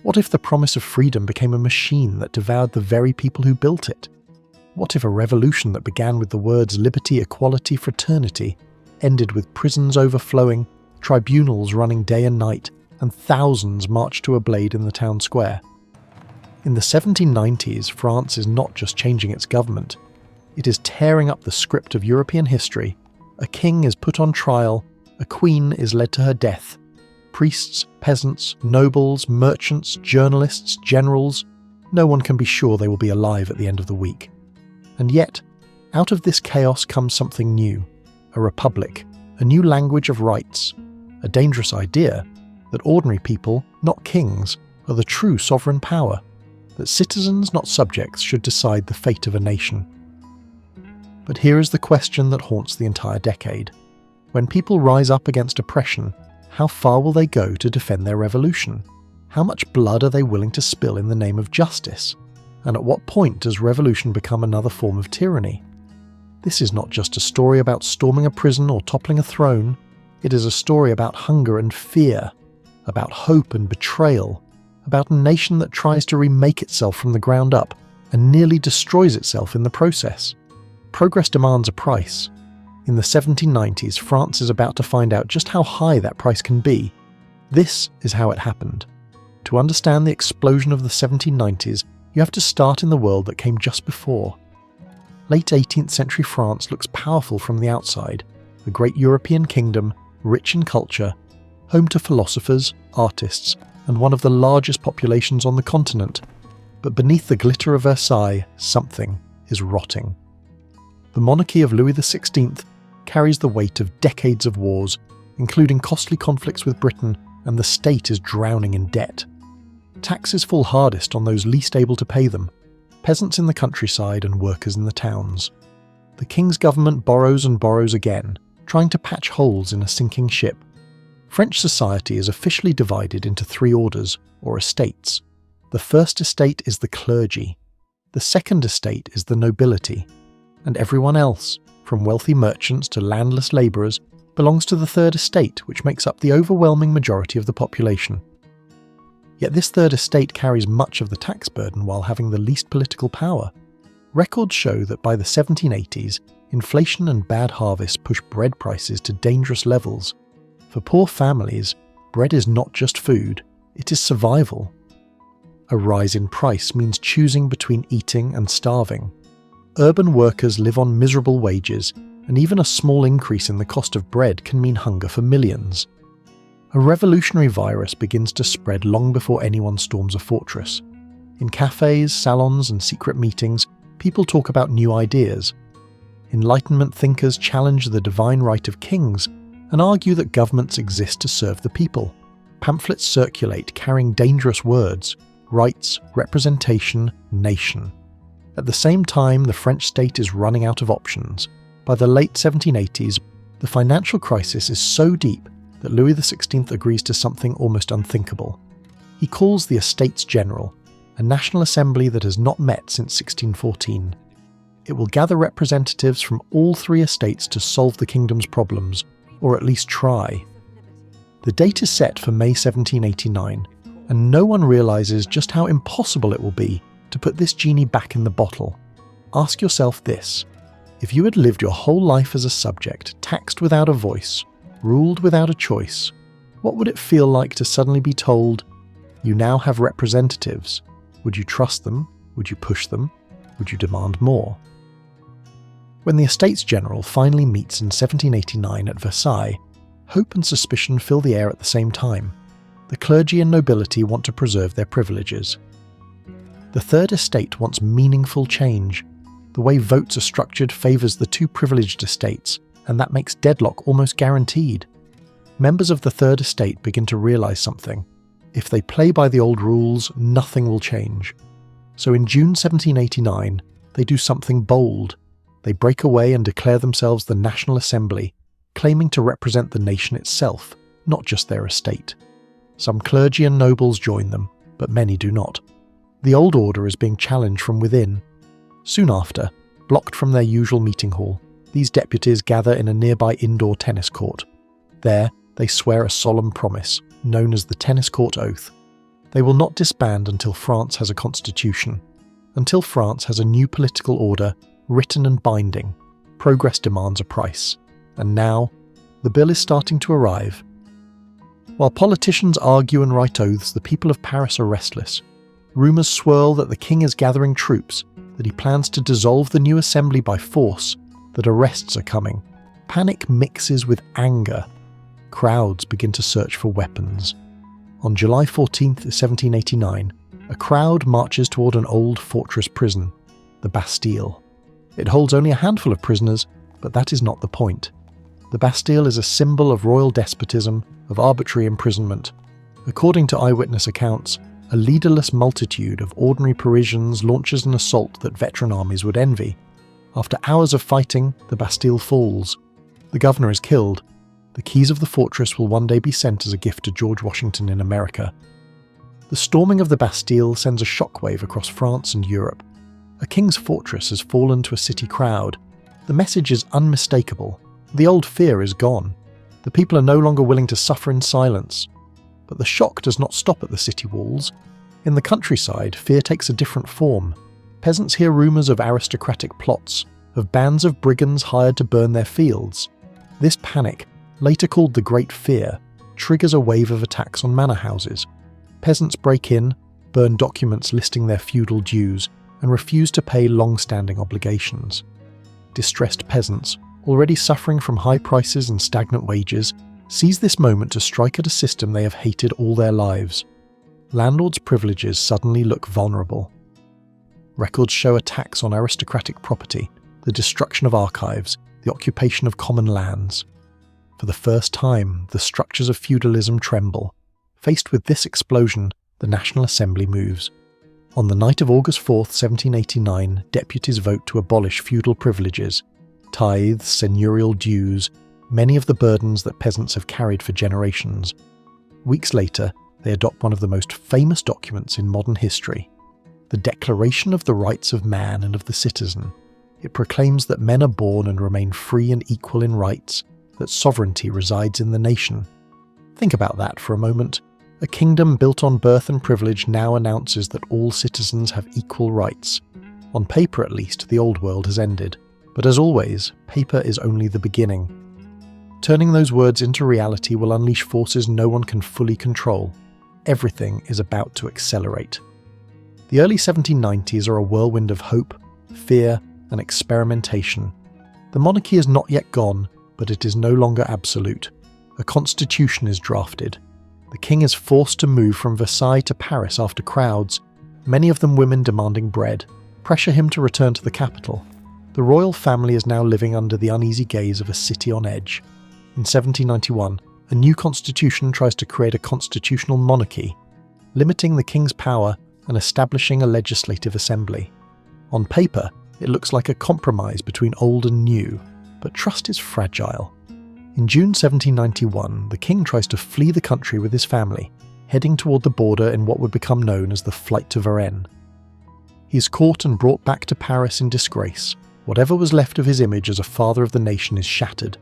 What if the promise of freedom became a machine that devoured the very people who built it? What if a revolution that began with the words liberty, equality, fraternity ended with prisons overflowing, tribunals running day and night, and thousands marched to a blade in the town square? In the 1790s, France is not just changing its government, it is tearing up the script of European history. A king is put on trial, a queen is led to her death. Priests, peasants, nobles, merchants, journalists, generals, no one can be sure they will be alive at the end of the week. And yet, out of this chaos comes something new, a republic, a new language of rights, a dangerous idea that ordinary people, not kings, are the true sovereign power, that citizens, not subjects, should decide the fate of a nation. But here is the question that haunts the entire decade. When people rise up against oppression, how far will they go to defend their revolution? How much blood are they willing to spill in the name of justice? And at what point does revolution become another form of tyranny? This is not just a story about storming a prison or toppling a throne. It is a story about hunger and fear, about hope and betrayal, about a nation that tries to remake itself from the ground up and nearly destroys itself in the process. Progress demands a price. In the 1790s, France is about to find out just how high that price can be. This is how it happened. To understand the explosion of the 1790s, you have to start in the world that came just before. Late 18th century France looks powerful from the outside, a great European kingdom, rich in culture, home to philosophers, artists, and one of the largest populations on the continent. But beneath the glitter of Versailles, something is rotting. The monarchy of Louis XVI carries the weight of decades of wars, including costly conflicts with Britain, and the state is drowning in debt. Taxes fall hardest on those least able to pay them, peasants in the countryside and workers in the towns. The king's government borrows and borrows again, trying to patch holes in a sinking ship. French society is officially divided into three orders, or estates. The first estate is the clergy. The second estate is the nobility. And everyone else, from wealthy merchants to landless labourers, belongs to the third estate, which makes up the overwhelming majority of the population. Yet this third estate carries much of the tax burden while having the least political power. Records show that by the 1780s, inflation and bad harvests push bread prices to dangerous levels. For poor families, bread is not just food, it is survival. A rise in price means choosing between eating and starving. Urban workers live on miserable wages, and even a small increase in the cost of bread can mean hunger for millions. A revolutionary virus begins to spread long before anyone storms a fortress. In cafes, salons, and secret meetings, people talk about new ideas. Enlightenment thinkers challenge the divine right of kings and argue that governments exist to serve the people. Pamphlets circulate carrying dangerous words: rights, representation, nation. At the same time, the French state is running out of options. By the late 1780s, the financial crisis is so deep that Louis XVI agrees to something almost unthinkable. He calls the Estates General, a national assembly that has not met since 1614. It will gather representatives from all three estates to solve the kingdom's problems, or at least try. The date is set for May 1789, and no one realises just how impossible it will be to put this genie back in the bottle. Ask yourself this: if you had lived your whole life as a subject, taxed without a voice, ruled without a choice, what would it feel like to suddenly be told, you now have representatives? Would you trust them? Would you push them? Would you demand more? When the Estates General finally meets in 1789 at Versailles, hope and suspicion fill the air at the same time. The clergy and nobility want to preserve their privileges. The Third Estate wants meaningful change. The way votes are structured favours the two privileged estates, and that makes deadlock almost guaranteed. Members of the Third Estate begin to realise something. If they play by the old rules, nothing will change. So in June 1789, they do something bold. They break away and declare themselves the National Assembly, claiming to represent the nation itself, not just their estate. Some clergy and nobles join them, but many do not. The old order is being challenged from within. Soon after, blocked from their usual meeting hall, these deputies gather in a nearby indoor tennis court. There, they swear a solemn promise, known as the Tennis Court Oath. They will not disband until France has a constitution, until France has a new political order, written and binding. Progress demands a price. And now, the bill is starting to arrive. While politicians argue and write oaths, the people of Paris are restless. Rumours swirl that the king is gathering troops, that he plans to dissolve the new assembly by force, that arrests are coming. Panic mixes with anger. Crowds begin to search for weapons. On July 14th, 1789, a crowd marches toward an old fortress prison, the Bastille. It holds only a handful of prisoners, but that is not the point. The Bastille is a symbol of royal despotism, of arbitrary imprisonment. According to eyewitness accounts, a leaderless multitude of ordinary Parisians launches an assault that veteran armies would envy. After hours of fighting, the Bastille falls. The governor is killed. The keys of the fortress will one day be sent as a gift to George Washington in America. The storming of the Bastille sends a shockwave across France and Europe. A king's fortress has fallen to a city crowd. The message is unmistakable. The old fear is gone. The people are no longer willing to suffer in silence. But the shock does not stop at the city walls. In the countryside, fear takes a different form. Peasants hear rumours of aristocratic plots, of bands of brigands hired to burn their fields. This panic, later called the Great Fear, triggers a wave of attacks on manor houses. Peasants break in, burn documents listing their feudal dues, and refuse to pay long-standing obligations. Distressed peasants, already suffering from high prices and stagnant wages, seize this moment to strike at a system they have hated all their lives. Landlords' privileges suddenly look vulnerable. Records show attacks on aristocratic property, the destruction of archives, the occupation of common lands. For the first time, the structures of feudalism tremble. Faced with this explosion, the National Assembly moves. On the night of August 4th, 1789, deputies vote to abolish feudal privileges, tithes, seigneurial dues, many of the burdens that peasants have carried for generations. Weeks later, they adopt one of the most famous documents in modern history, the Declaration of the Rights of Man and of the Citizen. It proclaims that men are born and remain free and equal in rights, that sovereignty resides in the nation. Think about that for a moment. A kingdom built on birth and privilege now announces that all citizens have equal rights. On paper at least, the old world has ended. But as always, paper is only the beginning. Turning those words into reality will unleash forces no one can fully control. Everything is about to accelerate. The early 1790s are a whirlwind of hope, fear, and experimentation. The monarchy is not yet gone, but it is no longer absolute. A constitution is drafted. The king is forced to move from Versailles to Paris after crowds, many of them women demanding bread, pressure him to return to the capital. The royal family is now living under the uneasy gaze of a city on edge. In 1791, a new constitution tries to create a constitutional monarchy, limiting the king's power and establishing a legislative assembly. On paper, it looks like a compromise between old and new, but trust is fragile. In June 1791, the king tries to flee the country with his family, heading toward the border in what would become known as the Flight to Varennes. He is caught and brought back to Paris in disgrace. Whatever was left of his image as a father of the nation is shattered.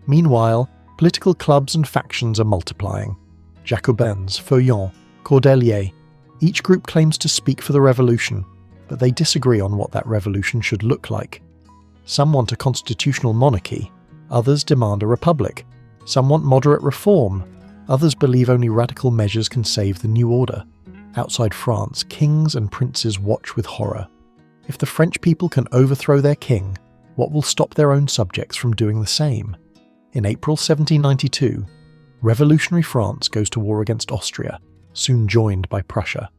Meanwhile, political clubs and factions are multiplying. Jacobins, Feuillants, Cordeliers. Each group claims to speak for the revolution, but they disagree on what that revolution should look like. Some want a constitutional monarchy, others demand a republic. Some want moderate reform, others believe only radical measures can save the new order. Outside France, kings and princes watch with horror. If the French people can overthrow their king, what will stop their own subjects from doing the same? In April 1792, revolutionary France goes to war against Austria, soon joined by Prussia.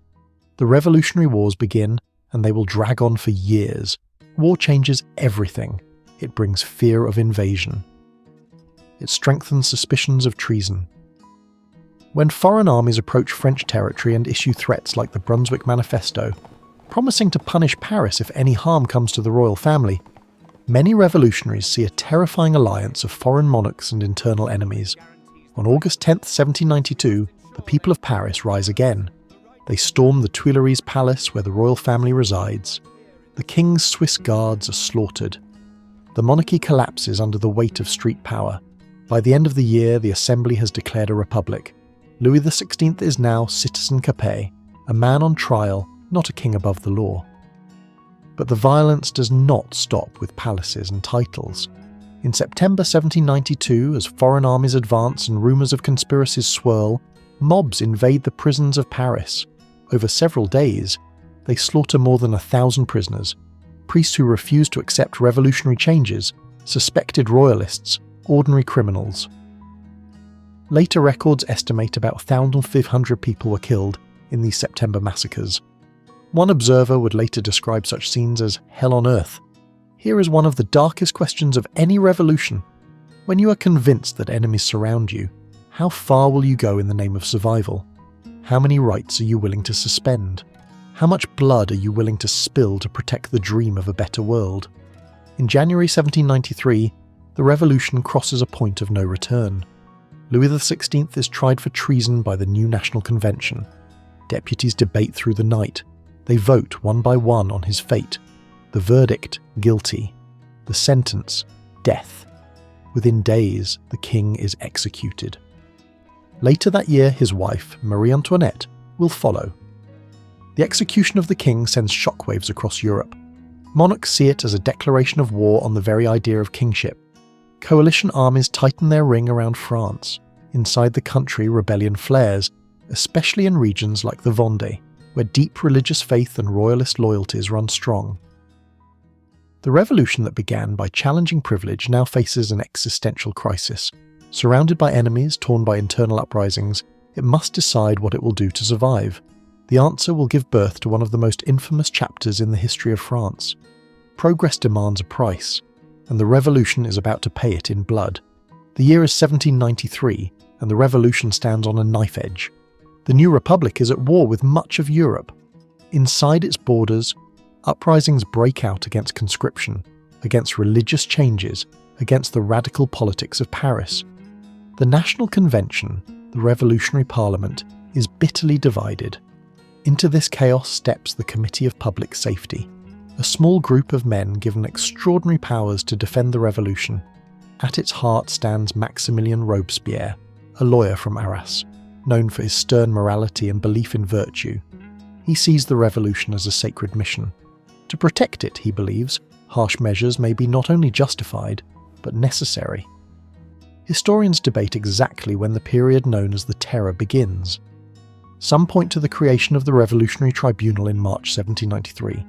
The revolutionary wars begin, and they will drag on for years. War changes everything. It brings fear of invasion. It strengthens suspicions of treason. When foreign armies approach French territory and issue threats like the Brunswick Manifesto, promising to punish Paris if any harm comes to the royal family, many revolutionaries see a terrifying alliance of foreign monarchs and internal enemies. On August 10, 1792, the people of Paris rise again. They storm the Tuileries Palace where the royal family resides. The king's Swiss guards are slaughtered. The monarchy collapses under the weight of street power. By the end of the year, the assembly has declared a republic. Louis XVI is now citizen capet, a man on trial, not a king above the law. But the violence does not stop with palaces and titles. In September 1792, as foreign armies advance and rumours of conspiracies swirl, mobs invade the prisons of Paris. Over several days, they slaughter more than 1,000 prisoners, priests who refuse to accept revolutionary changes, suspected royalists, ordinary criminals. Later records estimate about 1,500 people were killed in these September massacres. One observer would later describe such scenes as hell on earth. Here is one of the darkest questions of any revolution. When you are convinced that enemies surround you, how far will you go in the name of survival? How many rights are you willing to suspend? How much blood are you willing to spill to protect the dream of a better world? In January 1793, the revolution crosses a point of no return. Louis XVI is tried for treason by the new National Convention. Deputies debate through the night. They vote one by one on his fate. The verdict, guilty. The sentence, death. Within days, the king is executed. Later that year, his wife, Marie Antoinette, will follow. The execution of the king sends shockwaves across Europe. Monarchs see it as a declaration of war on the very idea of kingship. Coalition armies tighten their ring around France. Inside the country, rebellion flares, especially in regions like the Vendée, where deep religious faith and royalist loyalties run strong. The revolution that began by challenging privilege now faces an existential crisis. Surrounded by enemies, torn by internal uprisings, it must decide what it will do to survive. The answer will give birth to one of the most infamous chapters in the history of France. Progress demands a price, and the revolution is about to pay it in blood. The year is 1793, and the revolution stands on a knife edge. The new republic is at war with much of Europe. Inside its borders, uprisings break out against conscription, against religious changes, against the radical politics of Paris. The National Convention, the revolutionary parliament, is bitterly divided. Into this chaos steps the Committee of Public Safety, a small group of men given extraordinary powers to defend the revolution. At its heart stands Maximilien Robespierre, a lawyer from Arras, known for his stern morality and belief in virtue. He sees the revolution as a sacred mission. To protect it, he believes, harsh measures may be not only justified, but necessary. Historians debate exactly when the period known as the Terror begins. Some point to the creation of the Revolutionary Tribunal in March 1793.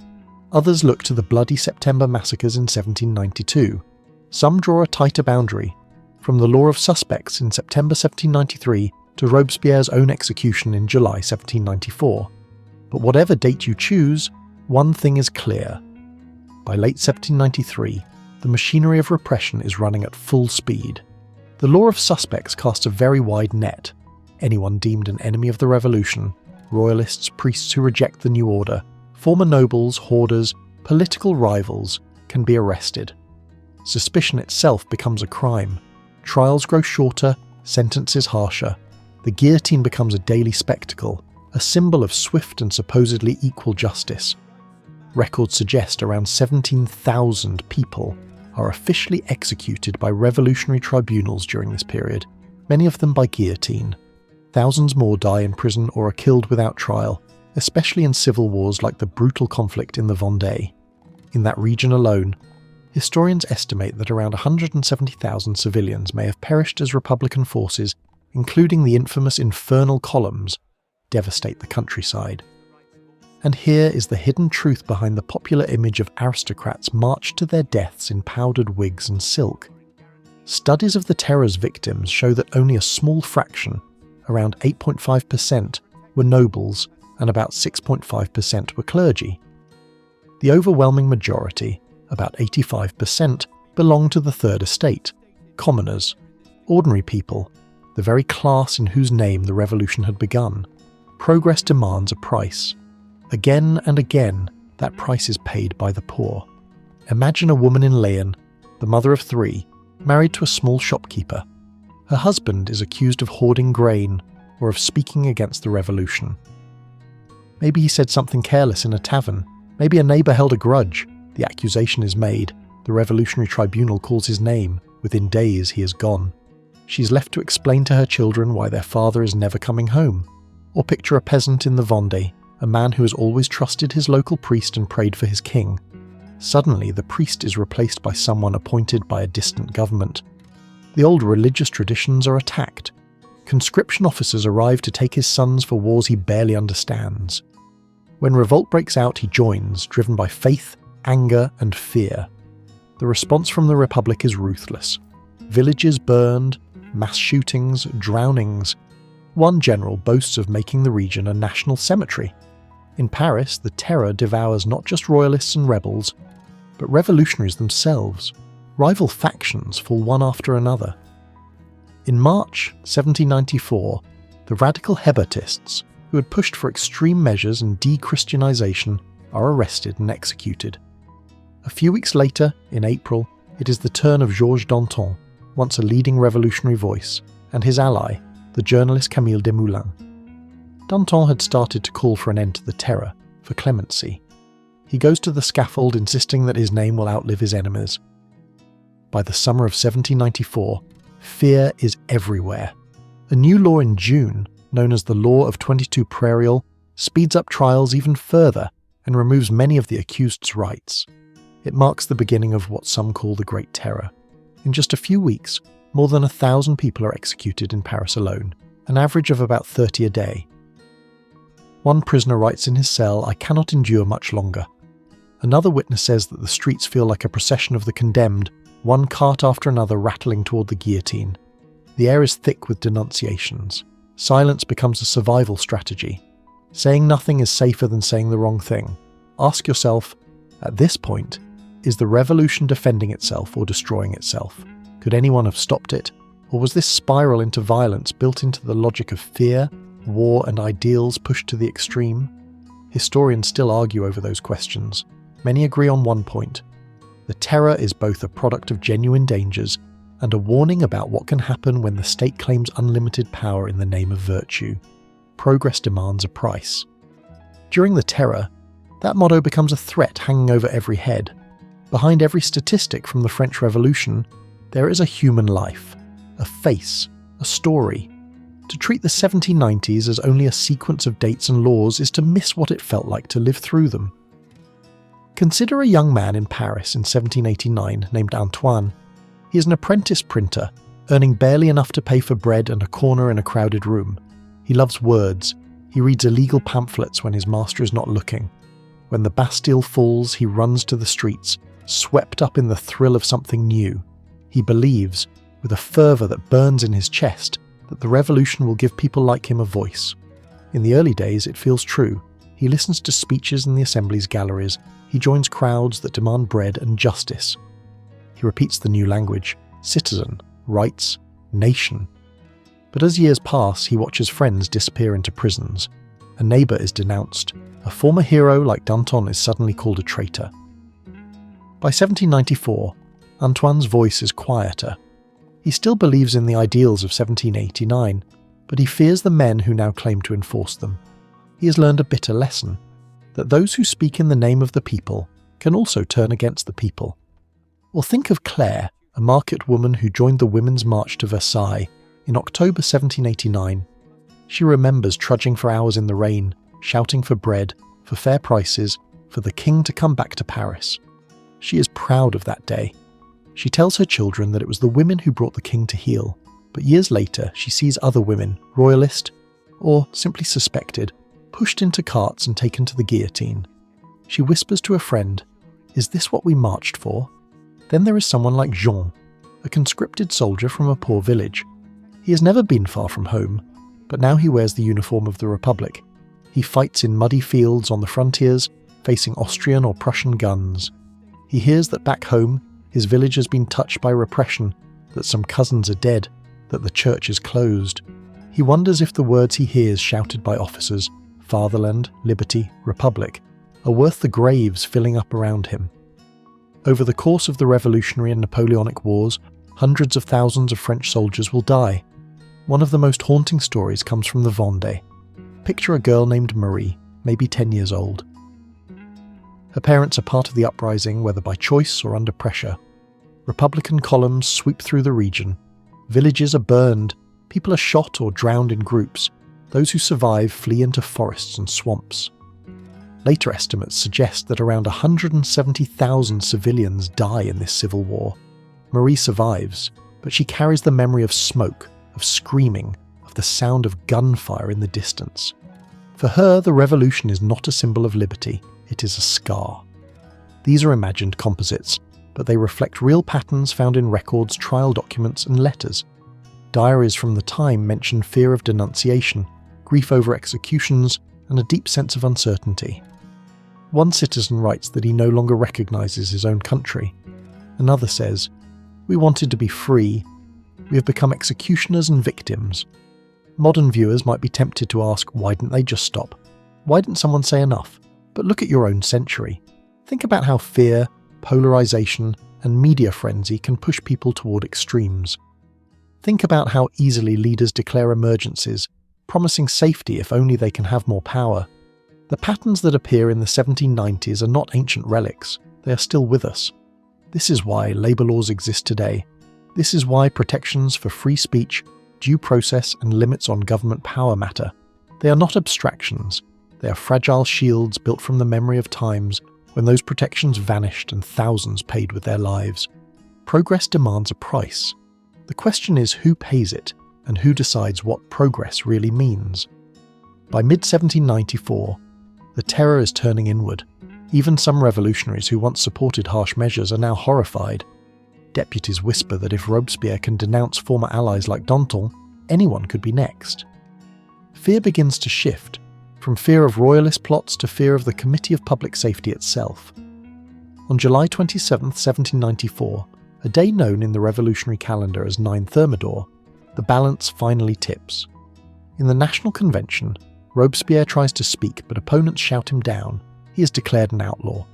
Others look to the bloody September massacres in 1792. Some draw a tighter boundary, from the law of suspects in September 1793 to Robespierre's own execution in July 1794. But whatever date you choose, one thing is clear. By late 1793, the machinery of repression is running at full speed. The law of suspects casts a very wide net. Anyone deemed an enemy of the revolution, royalists, priests who reject the new order, former nobles, hoarders, political rivals, can be arrested. Suspicion itself becomes a crime. Trials grow shorter, sentences harsher. The guillotine becomes a daily spectacle, a symbol of swift and supposedly equal justice. Records suggest around 17,000 people are officially executed by revolutionary tribunals during this period, many of them by guillotine. Thousands more die in prison or are killed without trial, especially in civil wars like the brutal conflict in the Vendée. In that region alone, historians estimate that around 170,000 civilians may have perished as Republican forces, including the infamous infernal columns, devastate the countryside. And here is the hidden truth behind the popular image of aristocrats marched to their deaths in powdered wigs and silk. Studies of the terror's victims show that only a small fraction, around 8.5%, were nobles and about 6.5% were clergy. The overwhelming majority, about 85%, belonged to the Third Estate, commoners, ordinary people, the very class in whose name the revolution had begun. Progress demands a price. Again and again, that price is paid by the poor. Imagine a woman in Leon, the mother of 3, married to a small shopkeeper. Her husband is accused of hoarding grain or of speaking against the revolution. Maybe he said something careless in a tavern. Maybe a neighbour held a grudge. The accusation is made. The revolutionary tribunal calls his name. Within days he is gone. She's left to explain to her children why their father is never coming home. Or picture a peasant in the Vendée, a man who has always trusted his local priest and prayed for his king. Suddenly, the priest is replaced by someone appointed by a distant government. The old religious traditions are attacked. Conscription officers arrive to take his sons for wars he barely understands. When revolt breaks out, he joins, driven by faith, anger, and fear. The response from the Republic is ruthless. Villages burned, mass shootings, drownings. One general boasts of making the region a national cemetery. In Paris, the terror devours not just royalists and rebels, but revolutionaries themselves. Rival factions fall one after another. In March 1794, the radical Hébertists, who had pushed for extreme measures and de-Christianization, are arrested and executed. A few weeks later, in April, it is the turn of Georges Danton, once a leading revolutionary voice, and his ally, the journalist Camille Desmoulins. Danton had started to call for an end to the terror, for clemency. He goes to the scaffold insisting that his name will outlive his enemies. By the summer of 1794, fear is everywhere. A new law in June, known as the Law of 22 Prairial, speeds up trials even further and removes many of the accused's rights. It marks the beginning of what some call the Great Terror. In just a few weeks, more than 1,000 people are executed in Paris alone, an average of about 30 a day. One prisoner writes in his cell, "I cannot endure much longer." Another witness says that the streets feel like a procession of the condemned, one cart after another rattling toward the guillotine. The air is thick with denunciations. Silence becomes a survival strategy. Saying nothing is safer than saying the wrong thing. Ask yourself, at this point, is the revolution defending itself or destroying itself? Could anyone have stopped it? Or was this spiral into violence built into the logic of fear, war, and ideals pushed to the extreme? Historians still argue over those questions. Many agree on one point. The terror is both a product of genuine dangers and a warning about what can happen when the state claims unlimited power in the name of virtue. Progress demands a price. During the terror, that motto becomes a threat hanging over every head. Behind every statistic from the French Revolution, there is a human life, a face, a story. To treat the 1790s as only a sequence of dates and laws is to miss what it felt like to live through them. Consider a young man in Paris in 1789 named Antoine. He is an apprentice printer, earning barely enough to pay for bread and a corner in a crowded room. He loves words. He reads illegal pamphlets when his master is not looking. When the Bastille falls, he runs to the streets, swept up in the thrill of something new. He believes, with a fervour that burns in his chest, that the revolution will give people like him a voice. In the early days, it feels true. He listens to speeches in the Assembly's galleries. He joins crowds that demand bread and justice. He repeats the new language: citizen, rights, nation. But as years pass, he watches friends disappear into prisons. A neighbour is denounced. A former hero like Danton is suddenly called a traitor. By 1794, Antoine's voice is quieter. He still believes in the ideals of 1789, but he fears the men who now claim to enforce them. He has learned a bitter lesson, that those who speak in the name of the people can also turn against the people. Or think of Claire, a market woman who joined the Women's March to Versailles in October 1789. She remembers trudging for hours in the rain, shouting for bread, for fair prices, for the king to come back to Paris. She is proud of that day. She tells her children that it was the women who brought the king to heel, but years later she sees other women, royalist, or simply suspected, pushed into carts and taken to the guillotine. She whispers to a friend, "Is this what we marched for?" Then there is someone like Jean, a conscripted soldier from a poor village. He has never been far from home, but now he wears the uniform of the Republic. He fights in muddy fields on the frontiers, facing Austrian or Prussian guns. He hears that back home, his village has been touched by repression, that some cousins are dead, that the church is closed. He wonders if the words he hears shouted by officers, fatherland, liberty, republic, are worth the graves filling up around him. Over the course of the Revolutionary and Napoleonic Wars, hundreds of thousands of French soldiers will die. One of the most haunting stories comes from the Vendée. Picture a girl named Marie, maybe 10 years old. Her parents are part of the uprising, whether by choice or under pressure. Republican columns sweep through the region. Villages are burned, people are shot or drowned in groups. Those who survive flee into forests and swamps. Later estimates suggest that around 170,000 civilians die in this civil war. Marie survives, but she carries the memory of smoke, of screaming, of the sound of gunfire in the distance. For her, the revolution is not a symbol of liberty, it is a scar. These are imagined composites, but they reflect real patterns found in records, trial documents, and letters. Diaries from the time mention fear of denunciation, grief over executions, and a deep sense of uncertainty. One citizen writes that he no longer recognizes his own country. Another says, "We wanted to be free. We have become executioners and victims." Modern viewers might be tempted to ask, why didn't they just stop? Why didn't someone say enough? But look at your own century. Think about how fear, polarization, and media frenzy can push people toward extremes. Think about how easily leaders declare emergencies, promising safety if only they can have more power. The patterns that appear in the 1790s are not ancient relics, they are still with us. This is why labour laws exist today. This is why protections for free speech, due process, and limits on government power matter. They are not abstractions, they are fragile shields built from the memory of times when those protections vanished and thousands paid with their lives. Progress demands a price. The question is who pays it, and who decides what progress really means. By mid-1794, the terror is turning inward. Even some revolutionaries who once supported harsh measures are now horrified. Deputies whisper that if Robespierre can denounce former allies like Danton, anyone could be next. Fear begins to shift, from fear of royalist plots to fear of the Committee of Public Safety itself. On July 27, 1794, a day known in the revolutionary calendar as 9 Thermidor, the balance finally tips. In the National Convention, Robespierre tries to speak, but opponents shout him down. He is declared an outlaw.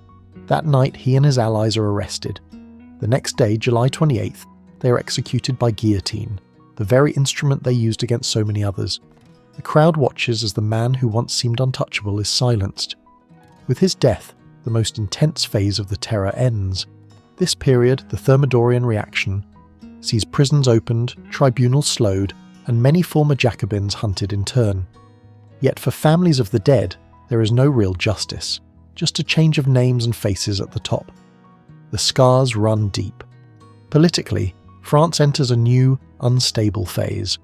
That night, he and his allies are arrested. The next day, July 28th, they are executed by guillotine, the very instrument they used against so many others. The crowd watches as the man who once seemed untouchable is silenced. With his death, the most intense phase of the terror ends. This period, the Thermidorian reaction, sees prisons opened, tribunals slowed, and many former Jacobins hunted in turn. Yet for families of the dead, there is no real justice, just a change of names and faces at the top. The scars run deep. Politically, France enters a new, unstable phase.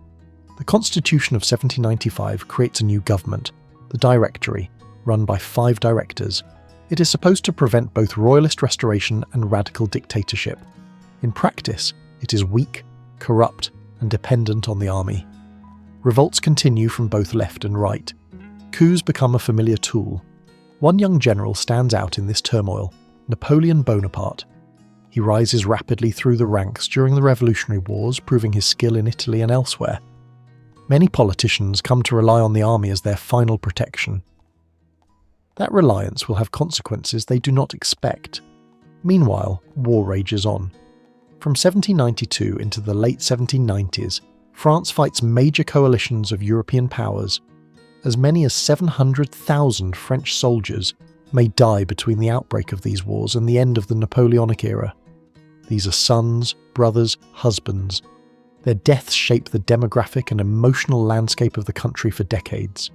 The Constitution of 1795 creates a new government, the Directory, run by 5 directors. It is supposed to prevent both royalist restoration and radical dictatorship. In practice, it is weak, corrupt, and dependent on the army. Revolts continue from both left and right. Coups become a familiar tool. One young general stands out in this turmoil, Napoleon Bonaparte. He rises rapidly through the ranks during the Revolutionary Wars, proving his skill in Italy and elsewhere. Many politicians come to rely on the army as their final protection. That reliance will have consequences they do not expect. Meanwhile, war rages on. From 1792 into the late 1790s, France fights major coalitions of European powers. As many as 700,000 French soldiers may die between the outbreak of these wars and the end of the Napoleonic era. These are sons, brothers, husbands. Their deaths shape the demographic and emotional landscape of the country for decades.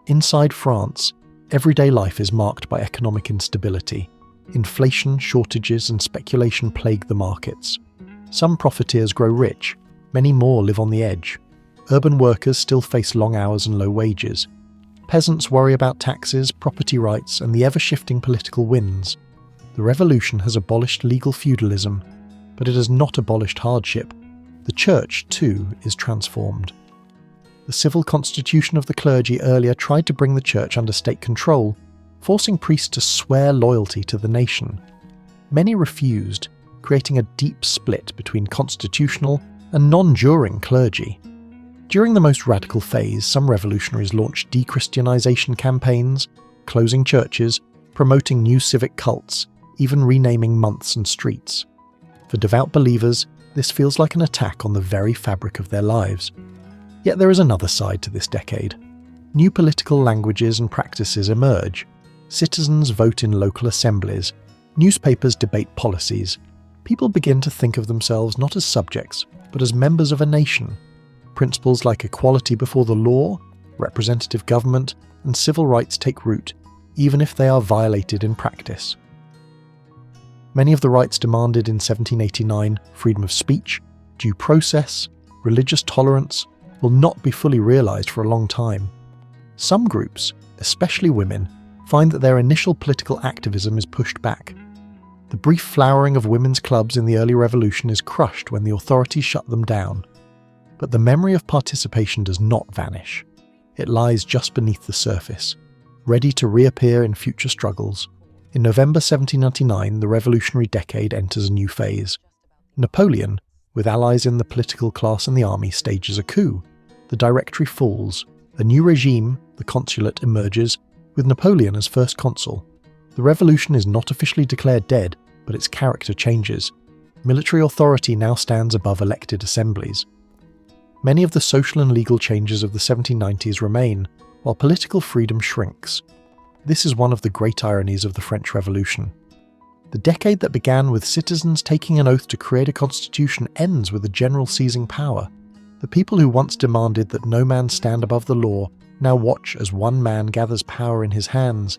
Inside France, everyday life is marked by economic instability. Inflation, shortages, and speculation plague the markets. Some profiteers grow rich, many more live on the edge. Urban workers still face long hours and low wages. Peasants worry about taxes, property rights, and the ever-shifting political winds. The revolution has abolished legal feudalism, but it has not abolished hardship. The church, too, is transformed. The civil constitution of the clergy earlier tried to bring the church under state control, forcing priests to swear loyalty to the nation. Many refused, creating a deep split between constitutional and non-juring clergy. During the most radical phase, some revolutionaries launched de-Christianization campaigns, closing churches, promoting new civic cults, even renaming months and streets. For devout believers, this feels like an attack on the very fabric of their lives. Yet there is another side to this decade. New political languages and practices emerge. Citizens vote in local assemblies. Newspapers debate policies. people begin to think of themselves not as subjects, but as members of a nation. Principles like equality before the law, representative government, and civil rights take root, even if they are violated in practice. Many of the rights demanded in 1789, freedom of speech, due process, religious tolerance, will not be fully realised for a long time. Some groups, especially women, find that their initial political activism is pushed back. The brief flowering of women's clubs in the early revolution is crushed when the authorities shut them down. But the memory of participation does not vanish. It lies just beneath the surface, ready to reappear in future struggles. In November 1799, the revolutionary decade enters a new phase. Napoleon, with allies in the political class and the army, stages a coup. The Directory falls. A new regime, the consulate, emerges, with Napoleon as first consul. The revolution is not officially declared dead, but its character changes. Military authority now stands above elected assemblies. Many of the social and legal changes of the 1790s remain, while political freedom shrinks. This is one of the great ironies of the French Revolution. The decade that began with citizens taking an oath to create a constitution ends with the general seizing power. The people who once demanded that no man stand above the law now watch as one man gathers power in his hands.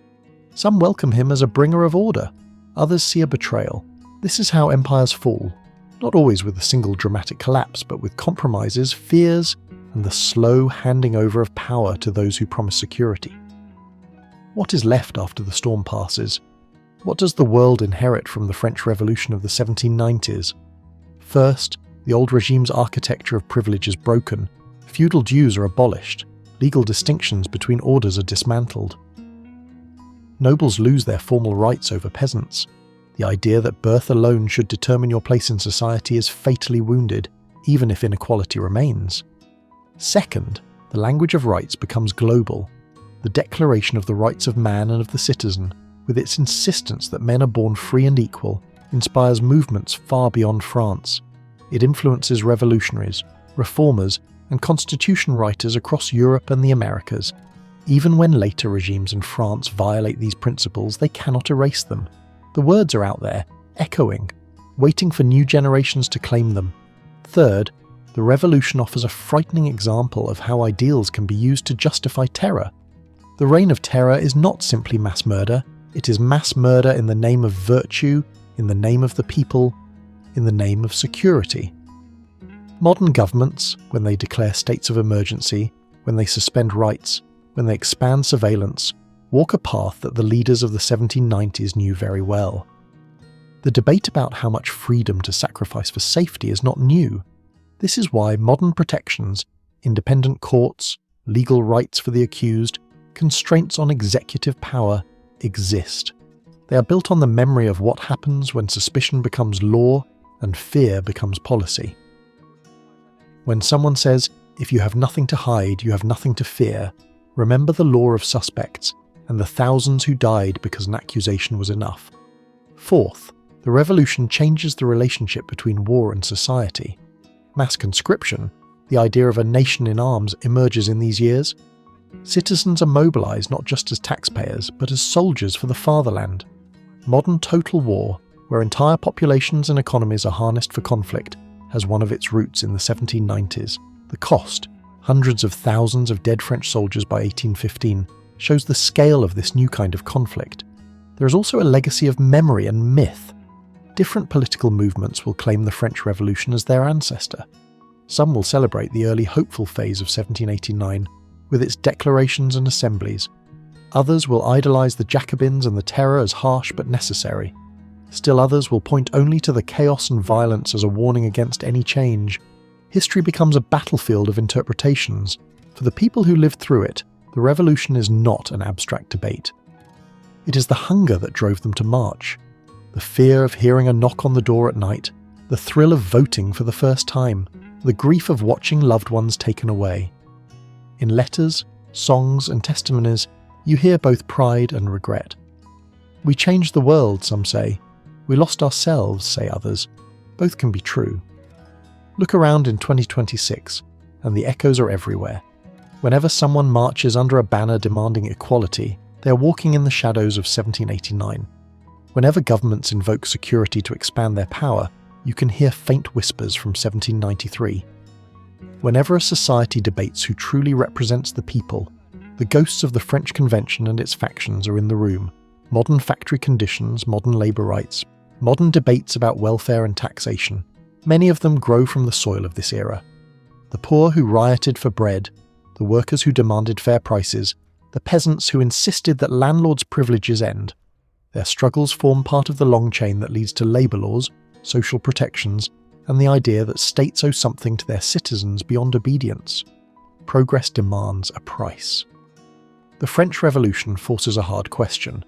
Some welcome him as a bringer of order, others see a betrayal. This is how empires fall, not always with a single dramatic collapse, but with compromises, fears, and the slow handing over of power to those who promise security. What is left after the storm passes? What does the world inherit from the French Revolution of the 1790s? First, the old regime's architecture of privilege is broken, feudal dues are abolished, legal distinctions between orders are dismantled. Nobles lose their formal rights over peasants. The idea that birth alone should determine your place in society is fatally wounded, even if inequality remains. Second, the language of rights becomes global. The Declaration of the Rights of Man and of the Citizen, with its insistence that men are born free and equal, inspires movements far beyond France. It influences revolutionaries, reformers, and constitution writers across Europe and the Americas. Even when later regimes in France violate these principles, they cannot erase them. The words are out there, echoing, waiting for new generations to claim them. Third, the revolution offers a frightening example of how ideals can be used to justify terror. The reign of terror is not simply mass murder, it is mass murder in the name of virtue, in the name of the people, in the name of security. Modern governments, when they declare states of emergency, when they suspend rights, when they expand surveillance, walk a path that the leaders of the 1790s knew very well. The debate about how much freedom to sacrifice for safety is not new. This is why modern protections, independent courts, legal rights for the accused, constraints on executive power exist. They are built on the memory of what happens when suspicion becomes law and fear becomes policy. When someone says, "If you have nothing to hide, you have nothing to fear," remember the law of suspects and the thousands who died because an accusation was enough. Fourth, the revolution changes the relationship between war and society. Mass conscription, the idea of a nation in arms, emerges in these years. Citizens are mobilized not just as taxpayers, but as soldiers for the fatherland. Modern total war, where entire populations and economies are harnessed for conflict, has one of its roots in the 1790s. The cost, hundreds of thousands of dead French soldiers by 1815, shows the scale of this new kind of conflict. There is also a legacy of memory and myth. Different political movements will claim the French Revolution as their ancestor. Some will celebrate the early hopeful phase of 1789, with its declarations and assemblies. Others will idolize the Jacobins and the Terror as harsh but necessary. Still others will point only to the chaos and violence as a warning against any change. History becomes a battlefield of interpretations. For the people who lived through it, the revolution is not an abstract debate. It is the hunger that drove them to march, the fear of hearing a knock on the door at night, the thrill of voting for the first time, the grief of watching loved ones taken away. In letters, songs, and testimonies, you hear both pride and regret. We changed the world, some say. We lost ourselves, say others. Both can be true. Look around in 2026, and the echoes are everywhere. Whenever someone marches under a banner demanding equality, they are walking in the shadows of 1789. Whenever governments invoke security to expand their power, you can hear faint whispers from 1793. Whenever a society debates who truly represents the people, the ghosts of the French Convention and its factions are in the room. Modern factory conditions, modern labour rights, modern debates about welfare and taxation. Many of them grow from the soil of this era. The poor who rioted for bread, the workers who demanded fair prices, the peasants who insisted that landlords' privileges end. Their struggles form part of the long chain that leads to labour laws, social protections, and the idea that states owe something to their citizens beyond obedience. Progress demands a price. The French Revolution forces a hard question.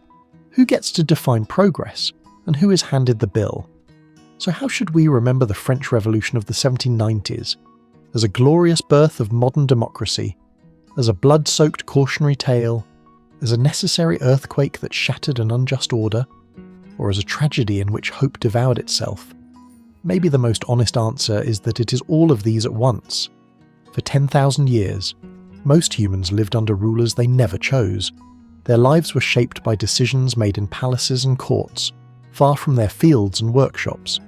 Who gets to define progress, and who is handed the bill? So how should we remember the French Revolution of the 1790s? As a glorious birth of modern democracy, as a blood-soaked cautionary tale, as a necessary earthquake that shattered an unjust order, or as a tragedy in which hope devoured itself? Maybe the most honest answer is that it is all of these at once. For 10,000 years, most humans lived under rulers they never chose. Their lives were shaped by decisions made in palaces and courts, far from their fields and workshops.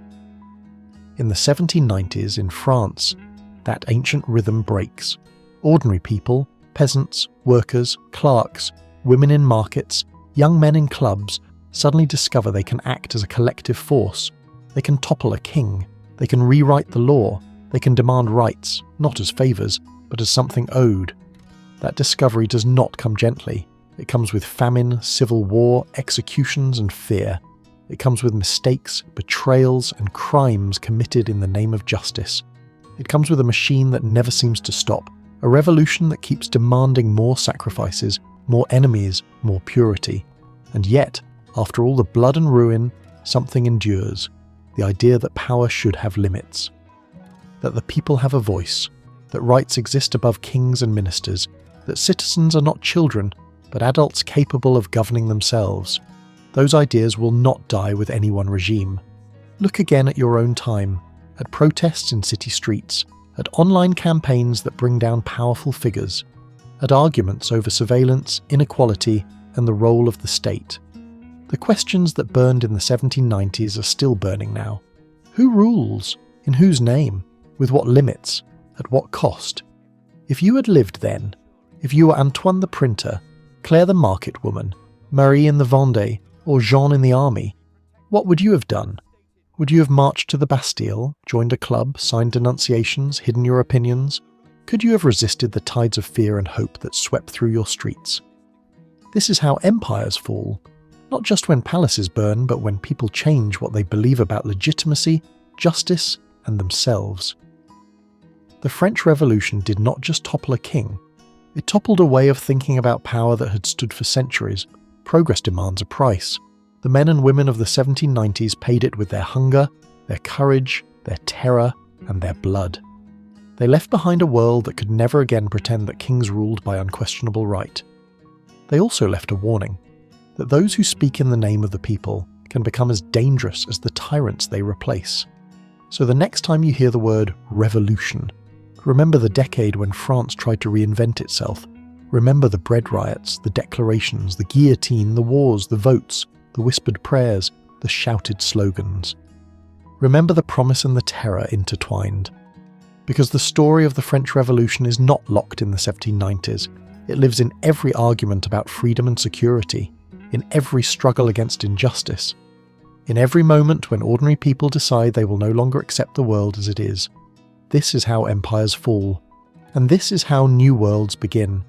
In the 1790s in France, that ancient rhythm breaks. Ordinary people, peasants, workers, clerks, women in markets, young men in clubs, suddenly discover they can act as a collective force. They can topple a king. They can rewrite the law. They can demand rights, not as favours, but as something owed. That discovery does not come gently. It comes with famine, civil war, executions and fear. It comes with mistakes, betrayals and crimes committed in the name of justice. It comes with a machine that never seems to stop, a revolution that keeps demanding more sacrifices, more enemies, more purity. And yet, after all the blood and ruin, something endures. The idea that power should have limits. That the people have a voice. That rights exist above kings and ministers. That citizens are not children, but adults capable of governing themselves. Those ideas will not die with any one regime. Look again at your own time, at protests in city streets, at online campaigns that bring down powerful figures, at arguments over surveillance, inequality, and the role of the state. The questions that burned in the 1790s are still burning now. Who rules? In whose name? With what limits? At what cost? If you had lived then, if you were Antoine the printer, Claire the market woman, Marie in the Vendée, or Jean in the army, what would you have done? Would you have marched to the Bastille, joined a club, signed denunciations, hidden your opinions? Could you have resisted the tides of fear and hope that swept through your streets? This is how empires fall. Not just when palaces burn, but when people change what they believe about legitimacy, justice, and themselves. The French Revolution did not just topple a king. It toppled a way of thinking about power that had stood for centuries. Progress demands a price. The men and women of the 1790s paid it with their hunger, their courage, their terror, and their blood. They left behind a world that could never again pretend that kings ruled by unquestionable right. They also left a warning, that those who speak in the name of the people can become as dangerous as the tyrants they replace. So the next time you hear the word revolution, remember the decade when France tried to reinvent itself. Remember the bread riots, the declarations, the guillotine, the wars, the votes, the whispered prayers, the shouted slogans. Remember the promise and the terror intertwined. Because the story of the French Revolution is not locked in the 1790s. It lives in every argument about freedom and security, in every struggle against injustice, in every moment when ordinary people decide they will no longer accept the world as it is. This is how empires fall, and this is how new worlds begin.